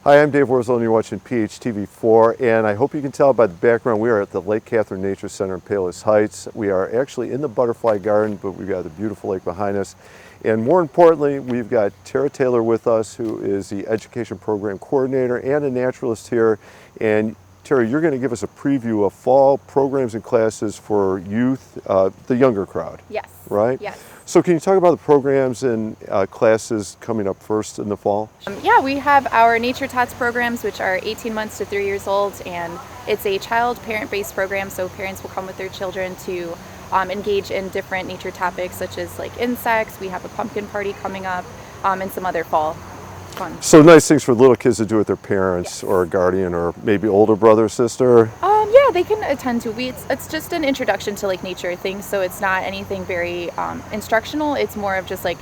Hi, I'm Dave Worzel and you're watching PHTV4, and I hope you can tell by the background we are at the Lake Katherine Nature Center in Palos Heights. We are actually in the butterfly garden, but we've got the beautiful lake behind us. And more importantly, we've got Tara Taylor with us, who is the Education Program Coordinator and a naturalist here. And Tara, you're going to give us a preview of fall programs and classes for youth, the younger crowd. Yes. Right? Yes. So can you talk about the programs and classes coming up first in the fall? Yeah, we have our Nature Tots programs, which are 18 months to 3 years old, and it's a child parent-based program, so parents will come with their children to engage in different nature topics such as like insects. We have a pumpkin party coming up, and some other fall fun. So nice things for little kids to do with their parents, yes, or a guardian, or maybe older brother or sister. Yeah, they can attend to. It's just an introduction to like nature things, so it's not anything very instructional. It's more of just like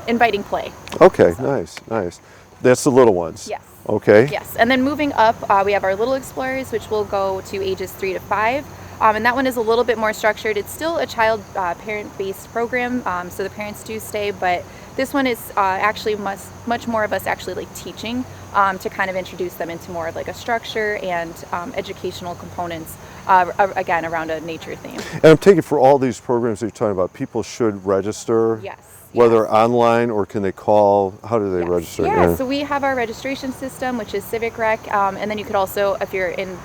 inviting play. Okay, so. Nice. That's the little ones. Yes. Okay. Yes, and then moving up, we have our Little Explorers, which will go to ages 3 to 5. And that one is a little bit more structured. It's still a child parent-based program, so the parents do stay, but this one is actually much more of us actually like teaching to kind of introduce them into more of like a structure and educational components, again, around a nature theme. And I'm taking for all these programs that you're talking about, people should register? Yes. Whether online or can they call? How do they register? Yeah, so we have our registration system, which is Civic Rec, and then you could also, if you're in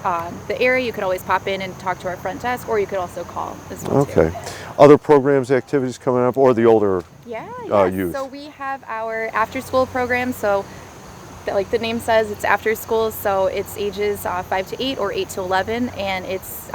the area, you could always pop in and talk to our front desk, or you could also call as well. Okay. Too. Other programs, activities coming up, or the older youth? So we have our after-school program. So, like the name says, it's after school. So it's ages 5 to 8 or 8 to 11, and it's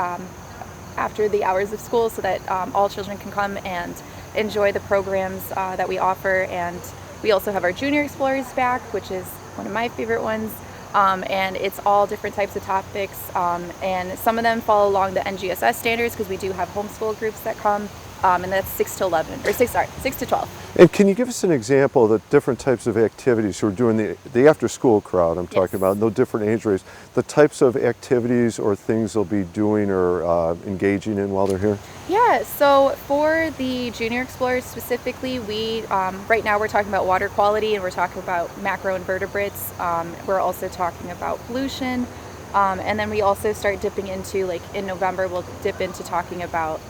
after the hours of school, so that all children can come and enjoy the programs that we offer. And we also have our Junior Explorers back, which is one of my favorite ones. And it's all different types of topics, and some of them follow along the NGSS standards because we do have homeschool groups that come, and that's 6 to 11, or 6 to 12. And can you give us an example of the different types of activities who are doing the after-school crowd I'm talking about, no different age range, the types of activities or things they'll be doing or engaging in while they're here? Yeah, so for the Junior Explorers specifically, we right now we're talking about water quality, and we're talking about macroinvertebrates. We're also talking about pollution, and then we also start dipping into, like in November, we'll dip into talking about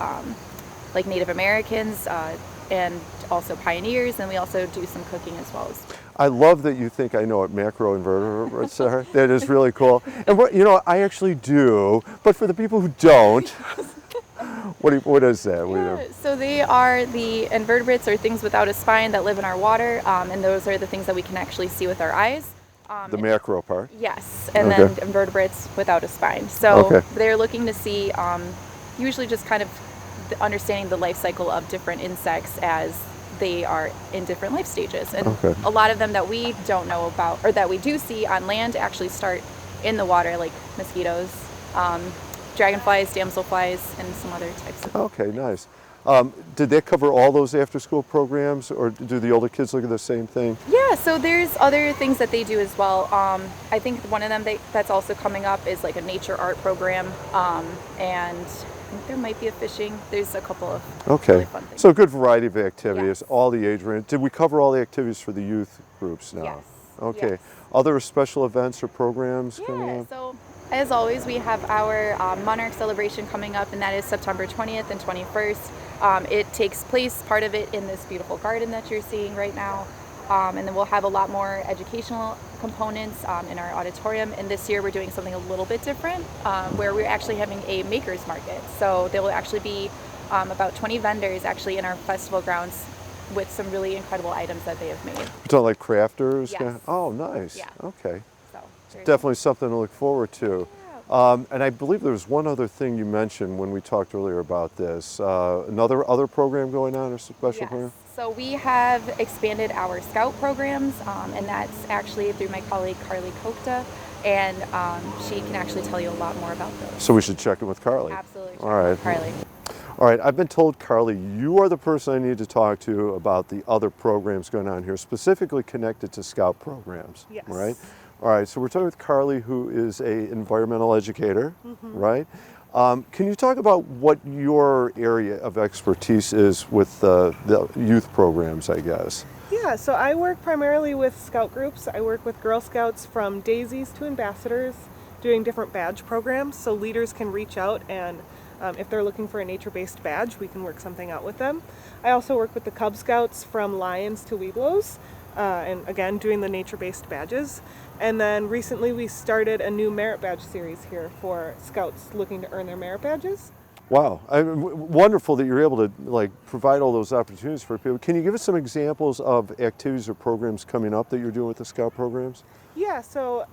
like Native Americans and also pioneers, and we also do some cooking as well. I love that you think I know what macroinvertebrates are. That is really cool. And what, you know, I actually do, but for the people who don't, what is that? Yeah, so they are the invertebrates, or things without a spine that live in our water, and those are the things that we can actually see with our eyes. The macro part? Yes, and then invertebrates without a spine. So they're looking to see usually just kind of understanding the life cycle of different insects as they are in different life stages. And a lot of them that we don't know about, or that we do see on land, actually start in the water, like mosquitoes, dragonflies, damselflies, and some other types of. Okay, nice. Did that cover all those after-school programs, or do the older kids look at the same thing? Yeah, so there's other things that they do as well. I think one of them that's also coming up is like a nature art program, and I think there might be a fishing. There's a couple of really fun things. So a good variety of activities, all the age range. Did we cover all the activities for the youth groups now? Yes. Okay. Yes. Other special events or programs coming up? So as always, we have our Monarch celebration coming up, and that is September 20th and 21st. It takes place, part of it, in this beautiful garden that you're seeing right now. And then we'll have a lot more educational components in our auditorium. And this year we're doing something a little bit different, where we're actually having a maker's market. So there will actually be about 20 vendors actually in our festival grounds with some really incredible items that they have made. You're talking like crafters? Yes. Oh, nice. Yeah. Okay. So definitely something to look forward to. And I believe there was one other thing you mentioned when we talked earlier about this. Other program going on, or special program? So we have expanded our Scout programs, and that's actually through my colleague Carly Kokta, and she can actually tell you a lot more about those. So we should check in with Carly. Absolutely. All right. Carly. All right, I've been told, Carly, you are the person I need to talk to about the other programs going on here, specifically connected to Scout programs. Yes. Right? All right, so we're talking with Carly, who is an environmental educator, right? Can you talk about what your area of expertise is with the youth programs, I guess? Yeah, so I work primarily with scout groups. I work with Girl Scouts from daisies to ambassadors, doing different badge programs so leaders can reach out and if they're looking for a nature-based badge, we can work something out with them. I also work with the Cub Scouts from lions to webelos, and again, doing the nature-based badges. And then recently we started a new merit badge series here for scouts looking to earn their merit badges. Wow, wonderful that you're able to like provide all those opportunities for people. Can you give us some examples of activities or programs coming up that you're doing with the Scout programs? Yeah, so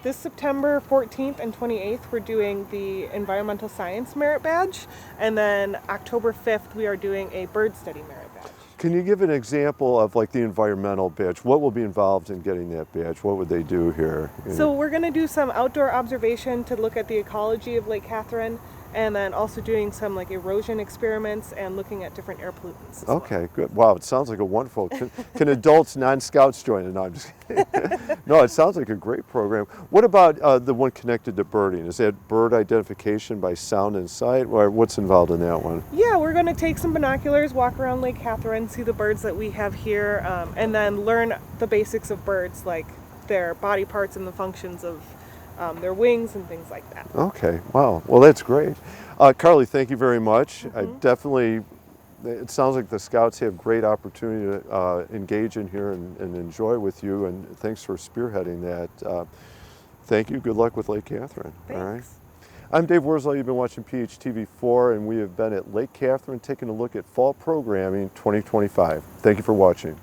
this September 14th and 28th, we're doing the Environmental Science Merit Badge, and then October 5th, we are doing a Bird Study Merit Badge. Can you give an example of like the environmental badge? What will be involved in getting that badge? What would they do here? So we're going to do some outdoor observation to look at the ecology of Lake Katherine, and then also doing some like erosion experiments and looking at different air pollutants as well. Okay, good. Wow, it sounds like a wonderful. Can adults, non-scouts join it? No, I'm just kidding. No, it sounds like a great program. What about the one connected to birding? Is that bird identification by sound and sight, or what's involved in that one? Yeah, we're going to take some binoculars, walk around Lake Katherine, see the birds that we have here, and then learn the basics of birds, like their body parts and the functions of their wings and things like that. Okay, wow. Well, that's great. Carly, thank you very much. It sounds like the Scouts have great opportunity to engage in here and enjoy with you, and thanks for spearheading that. Thank you. Good luck with Lake Katherine. Thanks. All right. I'm Dave Worslow. You've been watching PHTV4, and we have been at Lake Katherine taking a look at fall programming 2025. Thank you for watching.